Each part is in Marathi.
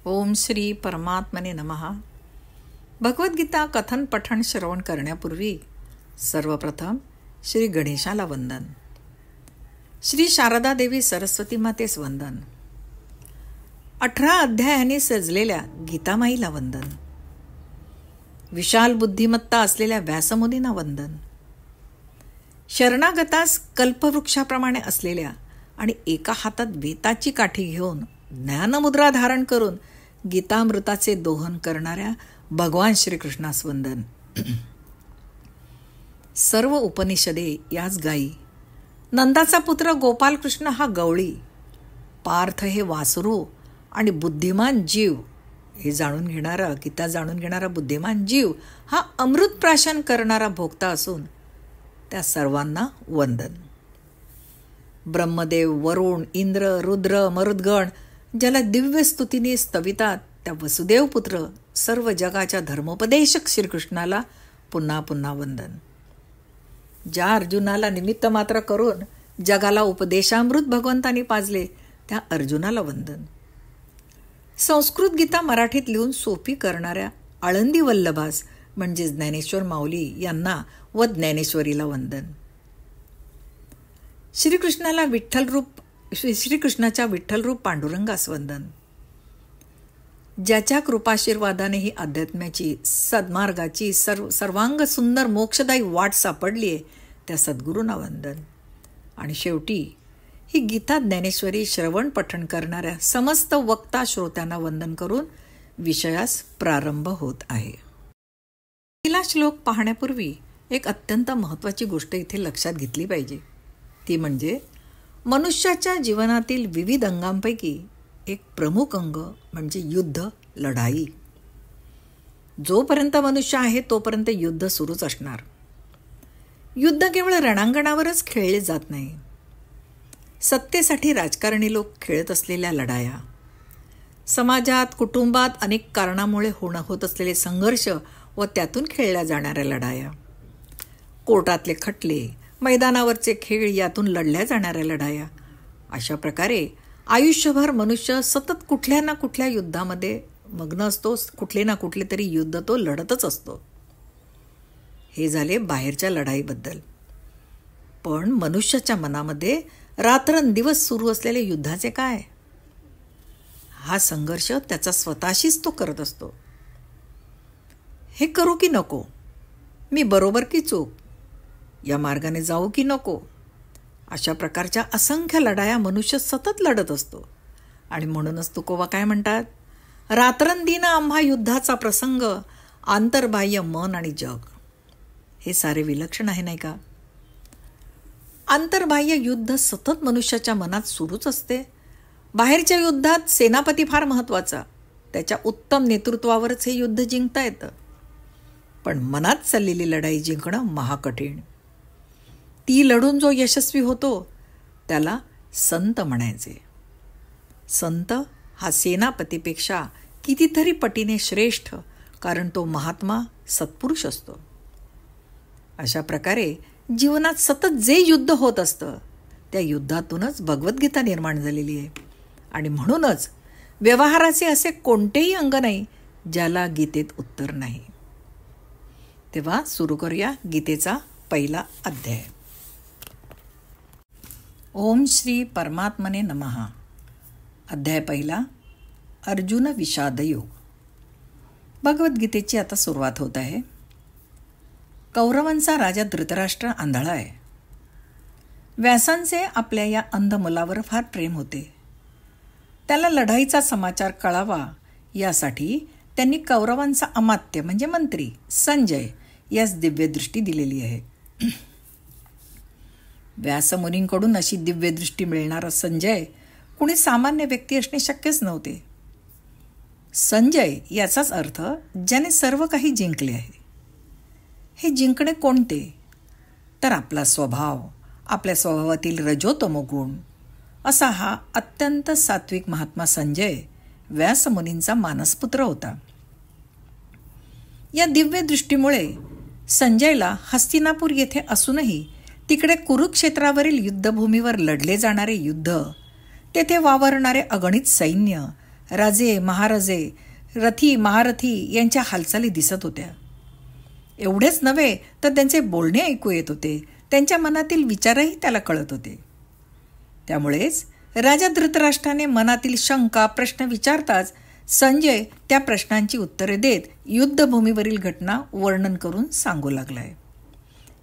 ओम श्री परमात्मने नमः. भगवद्गीता कथन पठण श्रवण करण्यापूर्वी सर्वप्रथम श्री गणेशाला वंदन. श्री शारदा देवी सरस्वती मातेस वंदन. 18 अध्यायाने सजलेल्या गीतामाईला वंदन. विशाल बुद्धिमत्ता असलेल्या व्यासमुनींना वंदन. शरणागतास कल्पवृक्षाप्रमाणे असलेल्या आणि एका हातात वेताची काठी घेऊन ज्ञानमुद्रा धारण करून गीतामृताचे दोहन करणाऱ्या भगवान श्रीकृष्णास वंदन. सर्व उपनिषदे याच गायी. नंदाचा पुत्र गोपालकृष्ण हा गवळी, पार्थ हे वासरू आणि बुद्धिमान जीव हे जाणून घेणारा, गीता जाणून घेणारा बुद्धिमान जीव हा अमृत प्राशन करणारा भोक्ता असून त्या सर्वांना वंदन. ब्रह्मदेव, वरुण, इंद्र, रुद्र, मरुद्गण ज्याला दिव्य स्तुतीने स्तवितात त्या वसुदेव पुत्र सर्व जगाच्या धर्मोपदेशक श्रीकृष्णाला पुन्हा पुन्हा वंदन. ज्या अर्जुनाला निमित्त मात्र करून जगाला उपदेशामृत भगवंतांनी पाजले त्या अर्जुनाला वंदन. संस्कृत गीता मराठीत लिहून सोपी करणाऱ्या आळंदी वल्लभास म्हणजे ज्ञानेश्वर माऊली यांना व ज्ञानेश्वरीला वंदन. श्रीकृष्णाच्या विठ्ठलरूप पांडुरंगास वंदन. ज्याच्या कृपाशीर्वादाने ही अध्यात्माची सद्मार्गाची सर्वांग सुंदर मोक्षदायी वाट सापडली आहे त्या सद्गुरूंना वंदन. आणि शेवटी ही गीता ज्ञानेश्वरी श्रवण पठण करणाऱ्या समस्त वक्ता श्रोत्यांना वंदन करून विषयास प्रारंभ होत आहे. पहिला श्लोक पाहण्यापूर्वी एक अत्यंत महत्त्वाची गोष्ट इथे लक्षात घेतली पाहिजे. ती म्हणजे मनुष्याच्या जीवनातील विविध अंगांपैकी एक प्रमुख अंग म्हणजे युद्ध, लढाई. जोपर्यंत मनुष्य आहे तोपर्यंत युद्ध सुरूच असणार. युद्ध केवळ रणांगणावरच खेळले जात नाही. सत्तेसाठी राजकारणी लोक खेळत असलेल्या लढाया, समाजात कुटुंबात अनेक कारणामुळे होत असलेले संघर्ष व त्यातून खेळल्या जाणाऱ्या लढाया, कोर्टातले खटले, मैदानावरचे खेळ यातून लढल्या जाणाऱ्या लढाया, अशा प्रकारे आयुष्यभर मनुष्य सतत कुठल्या ना कुठल्या युद्धामध्ये मग्न असतो. कुठले ना कुठले तरी युद्ध तो लढतच असतो. हे झाले बाहेरच्या लढाईबद्दल. पण मनुष्याच्या मनामध्ये रात्रंदिवस सुरू असलेले युद्धाचे काय? हा संघर्ष त्याचा स्वतःशीच तो करत असतो. हे करू की नको? मी बरोबर की चूक? या मार्गाने जाऊ की नको? अशा प्रकारच्या असंख्य लढाया मनुष्य सतत लढत असतो. आणि म्हणूनच तुकोबा काय म्हणतात? रात्रंदिन आम्हा युद्धाचा प्रसंग, आंतरबाह्य मन आणि जग. हे सारे विलक्षण आहे नाही का? आंतरबाह्य युद्ध सतत मनुष्याच्या मनात सुरूच असते. बाहेरच्या युद्धात सेनापती फार महत्त्वाचा, त्याच्या उत्तम नेतृत्वावरच हे युद्ध जिंकता येतं. पण मनात चाललेली लढाई जिंकणं महाकठीण. ती लढून जो यशस्वी होतो त्याला संत म्हणायचे. संत हा सेनापतीपेक्षा कितीतरी पटीने श्रेष्ठ, कारण तो महात्मा सत्पुरुष असतो. अशा प्रकारे जीवनात सतत जे युद्ध होत असतं त्या युद्धातूनच भगवद्गीता निर्माण झालेली आहे. आणि म्हणूनच व्यवहाराचे असे कोणतेही अंग नाही ज्याला गीतेत उत्तर नाही. तेव्हा सुरू करूया गीतेचा पहिला अध्याय. ओम श्री परमात्मने नमः. अध्याय पहिला, अर्जुन विषाद योग. भगवद्गीतेची आता सुरुवात होत आहे. कौरवांचा राजा धृतराष्ट्र आंधळा आहे. व्यासांचे आपल्या या अंध मुलावर फार प्रेम होते. त्याला लढाईचा समाचार कळावा यासाठी त्यांनी कौरवांचा अमात्य म्हणजे मंत्री संजय यास दिव्यदृष्टी दिलेली आहे. व्यासमुनींकडून अशी दिव्यदृष्टी मिळणारा संजय कुणी सामान्य व्यक्ती असणे शक्यच नव्हते. संजय याचाच अर्थ ज्याने सर्व काही जिंकले आहे. हे जिंकणे कोणते? तर आपला स्वभाव, आपल्या स्वभावातील रजोतमो गुण असा हा अत्यंत सात्विक महात्मा संजय व्यासमुनींचा मानसपुत्र होता. या दिव्यदृष्टीमुळे संजयला हस्तिनापूर येथे असूनही तिकडे कुरुक्षेत्रावरील युद्धभूमीवर लढले जाणारे युद्ध, तेथे वावरणारे अगणित सैन्य, राजे महाराजे, रथी महारथी यांच्या हालचाली दिसत होत्या. एवढेच नव्हे तर त्यांचे बोलणे ऐकू येत होते. त्यांच्या मनातील विचारही त्याला कळत होते. त्यामुळेच राजा धृतराष्ट्राने मनातील शंका प्रश्न विचारताच संजय त्या प्रश्नांची उत्तरे देत युद्धभूमीवरील घटना वर्णन करून सांगू लागलाय.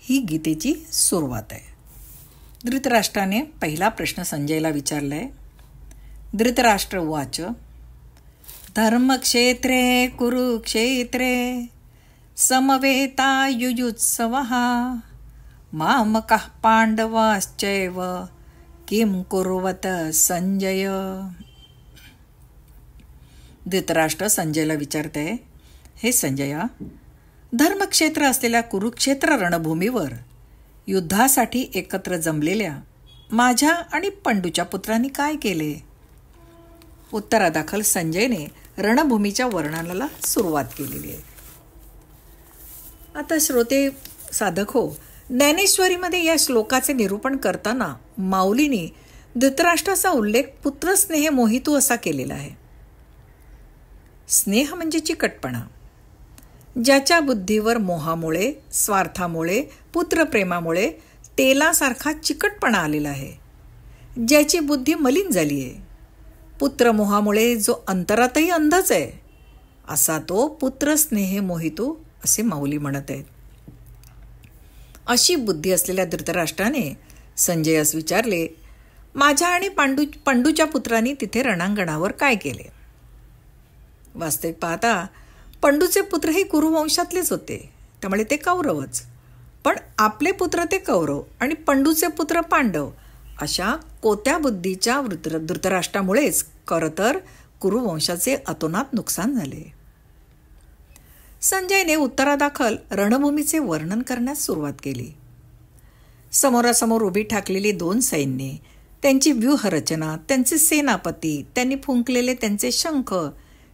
ही गीतेची सुरुवात आहे. धृतराष्ट्राने पहिला प्रश्न संजयला विचारलाय. धृतराष्ट्र उवाच. धर्मक्षेत्रे कुरुक्षेत्रे समवेतायुयुत्सवः मामकः पांडवाश्चैव किं कुर्वत संजय. धृतराष्ट्र संजयला विचारते, हे संजया, धर्मक्षेत्र असलेल्या कुरुक्षेत्र रणभूमीवर युद्धासाठी एकत्र जमलेल्या माझ्या आणि पंडूच्या पुत्रांनी काय केले? उत्तरादाखल संजयने रणभूमीच्या वर्णनाला सुरुवात केलेली आहे. आता श्रोते साधक हो, ज्ञानेश्वरीमध्ये या श्लोकाचे निरूपण करताना माऊलीने धृतराष्ट्राचा उल्लेख पुत्रस्नेह मोहितू असा केलेला आहे. स्नेह म्हणजे चिकटपणा. ज्याच्या बुद्धीवर मोहामुळे, स्वार्थामुळे, पुत्रप्रेमामुळे तेलासारखा चिकटपणा आलेला आहे, ज्याची बुद्धी मलिन झाली आहे, पुत्रमोहामुळे जो अंतरातही अंधच आहे, असा तो पुत्रस्नेह मोहितू असे माऊली म्हणत आहेत. अशी बुद्धी असलेल्या धृतराष्ट्राने संजयास विचारले, माझ्या आणि पंडूच्या पुत्रांनी तिथे रणांगणावर काय केले? वास्तविक पाहता पंडूचे पुत्र हे कुरुवंशातलेच होते, त्यामुळे ते कौरवच. पण आपले पुत्र ते कौरव आणि पंडूचे पुत्र पांडव अशा कोत्या बुद्धीच्या धृतराष्ट्रामुळेच खरं तर कुरुवंशाचे अतोनात नुकसान झाले. संजयने उत्तरादाखल रणभूमीचे वर्णन करण्यास सुरुवात केली. समोरासमोर उभी ठाकलेली दोन सैन्ये, त्यांची व्यूहरचना, त्यांचे सेनापती, त्यांनी फुंकलेले त्यांचे शंख,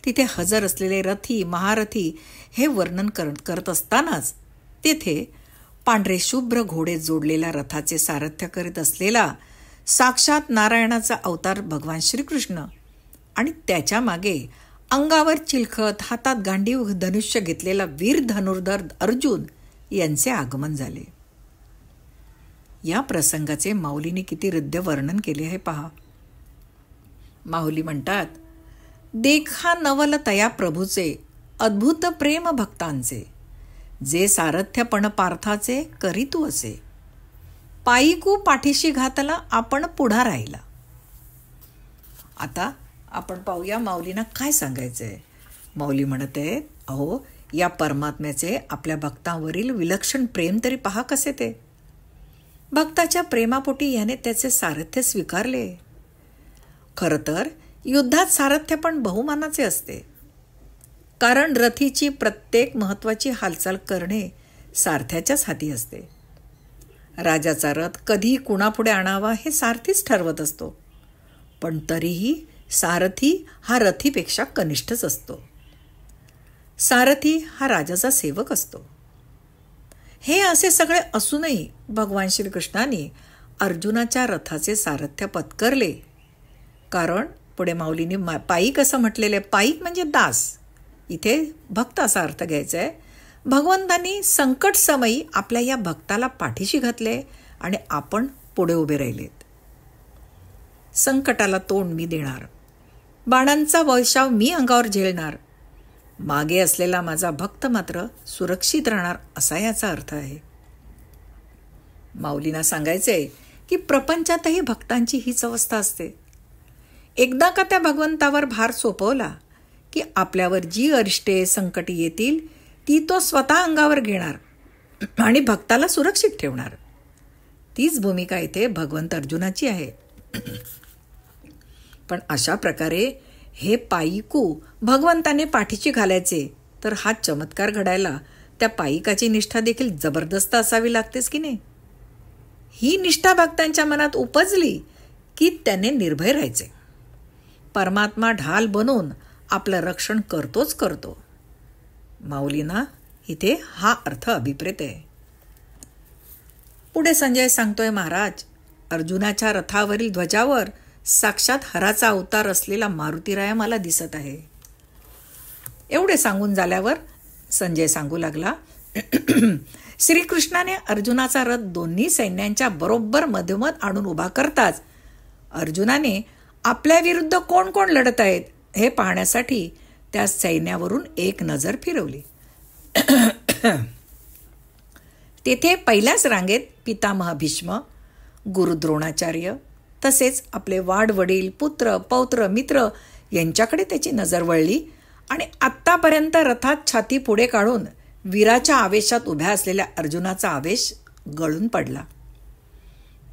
तिथे हजर असलेले रथी महारथी हे वर्णन करत असतानाच तेथे पांढरे शुभ्र घोडे जोडलेल्या रथाचे सारथ्य करीत असलेला साक्षात नारायणाचा अवतार भगवान श्रीकृष्ण आणि त्याच्या मागे अंगावर चिलखत, हातात गांडीव धनुष्य घेतलेला वीर धनुर्धर अर्जुन यांचे आगमन झाले. या प्रसंगाचे माऊलीने किती हृद्य वर्णन केले आहे पहा. माऊली म्हणतात, देखा नवल तया प्रभूचे अद्भुत प्रेम भक्तांचे, जे सारथ्यपण पार्थाचे करी तू असे, पायीकू पाठीशी घातला आपण पुढा राहिला. आता आपण पाहूया माऊलींना काय सांगायचंय. माऊली म्हणत आहेत, अहो या परमात्म्याचे आपल्या भक्तांवरील विलक्षण प्रेम तरी पहा कसे ते. भक्ताच्या प्रेमापोटी याने त्याचे सारथ्य स्वीकारले. खरं तर युद्धात सारथ्य पण बहुमानाचे असते, कारण रथीची प्रत्येक महत्वाची हालचाल करणे सारथ्याच्याच हाती असते. राजाचा रथ कधी कुणापुढे आणावा हे सारथीच ठरवत असतो, पण तरीही सारथी हा रथीपेक्षा कनिष्ठच असतो. सारथी हा राजाचा सेवक असतो. हे असे सगळे असूनही भगवान श्रीकृष्णाने अर्जुनाच्या रथाचे सारथ्य पत्करले, कारण पुढे माऊलीने पाईक असं म्हटलेलं आहे. पाईक म्हणजे दास, इथे भक्त असा अर्थ घ्यायचा आहे. भगवंतांनी संकट समयी आपल्या या भक्ताला पाठीशी घातले आणि आपण पुढे उभे राहिलेत. संकटाला तोंड मी देणार, बाणांचा वर्षाव मी अंगावर झेलणार, मागे असलेला माझा भक्त मात्र सुरक्षित राहणार, असा याचा अर्थ आहे. माऊलींना सांगायचंय की प्रपंचातही भक्तांची हीच अवस्था असते. एकदा का त्या भगवंतावर भार सोपवला की आपल्यावर जी अरिष्टे संकटे येतील ती तो स्वतः अंगावर घेणार आणि भक्ताला सुरक्षित ठेवणार. तीच भूमिका इथे भगवंत अर्जुनाची आहे. पण अशा प्रकारे हे पायिकू भगवंताने पाठीची घालायचे, तर हा चमत्कार घडायला त्या पायिकाची निष्ठा देखील जबरदस्त असावी लागतेच की नाही. ही निष्ठा भक्तांच्या मनात उपजली की त्याने निर्भय राहायचे. परमात्मा ढाल बनून आपलं रक्षण करतोच करतो. माऊलींना इथे हा अर्थ अभिप्रेत आहे. पुढे संजय सांगतोय, महाराज, अर्जुनाच्या रथावरील ध्वजावर साक्षात हराचा अवतार असलेला मारुतीराया मला दिसत आहे. एवढे सांगून झाल्यावर संजय सांगू लागला, श्रीकृष्णाने अर्जुनाचा रथ दोन्ही सैन्यांच्या बरोबर मधोमध आणून उभा करताच अर्जुनाने आपल्या विरुद्ध कोण कोण लढत आहेत हे पाहण्यासाठी त्या सैन्यावरून एक नजर फिरवली. तेथे पहिल्याच रांगेत पितामह भीष्म, गुरु द्रोणाचार्य तसेच आपले वाडवडील, पुत्र, पौत्र, मित्र यांच्याकडे त्याची नजर वळली आणि आत्तापर्यंत रथात छाती पुढे काढून वीराच्या आवेशात उभ्या असलेल्या अर्जुनाचा आवेश गळून पडला.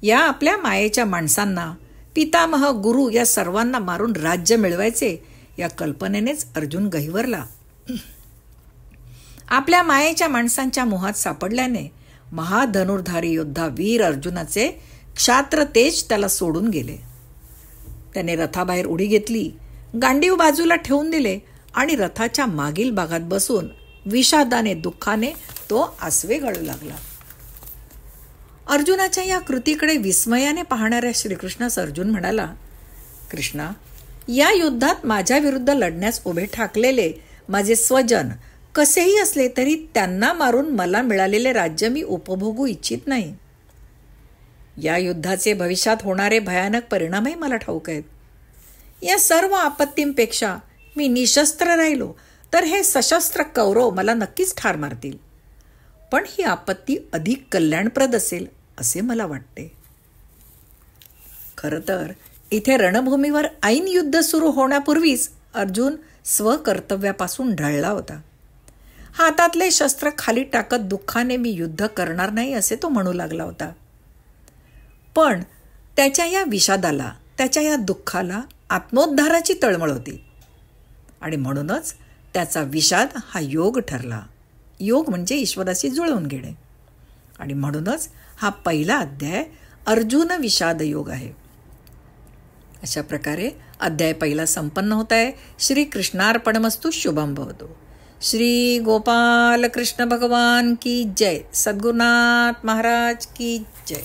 या आपल्या मायेच्या माणसांना, पितामह, गुरु या सर्वांना मारून राज्य मिळवायचे या कल्पनेनेच अर्जुन गहिवरला. आपल्या मायेच्या माणसांच्या मोहात सापडल्याने महाधनुर्धारी योद्धा वीर अर्जुनाचे क्षात्र तेज त्याला सोडून गेले. त्याने रथाबाहेर उडी घेतली, गांडीव बाजूला ठेवून दिले आणि रथाच्या मागील भागात बसून विषादाने, दुःखाने तो आसवे गळू लागला. अर्जुनाच्या या कृतीकडे विस्मयाने पाहणाऱ्या श्रीकृष्णास अर्जुन म्हणाला, कृष्णा, या युद्धात माझ्या विरुद्ध लढण्यास उभे ठाकलेले माझे स्वजन कसेही असले तरी त्यांना मारून मला मिळालेले राज्य मी उपभोगू इच्छित नाही. या युद्धाचे भविष्यात होणारे भयानक परिणामही मला ठाऊक आहेत. या सर्व आपत्तींपेक्षा मी निशस्त्र राहिलो तर हे सशस्त्र कौरव मला नक्कीच ठार मारतील. पण ही आपत्ती अधिक कल्याणप्रद असेल असे मला वाटते. खरं तर इथे रणभूमीवर ऐन युद्ध सुरू होण्यापूर्वीच अर्जुन स्वकर्तव्यापासून ढळला होता. हातातले शस्त्र खाली टाकत दुःखाने मी युद्ध करणार नाही असे तो म्हणू लागला होता. पण त्याच्या या विषादाला, त्याच्या या दुःखाला आत्मोद्धाराची तळमळ होती आणि म्हणूनच त्याचा विषाद हा योग ठरला. योग म्हणजे ईश्वराशी जुळवून घेणे आणि म्हणूनच हा पहिला अध्याय अर्जुन विषाद योग आहे. अशा प्रकारे अध्याय पहिला संपन्न होत आहे. श्री कृष्णार्पणमस्तु. शुभम भवतु. श्री गोपाल कृष्ण भगवान की जय. सद्गुरुनाथ महाराज की जय.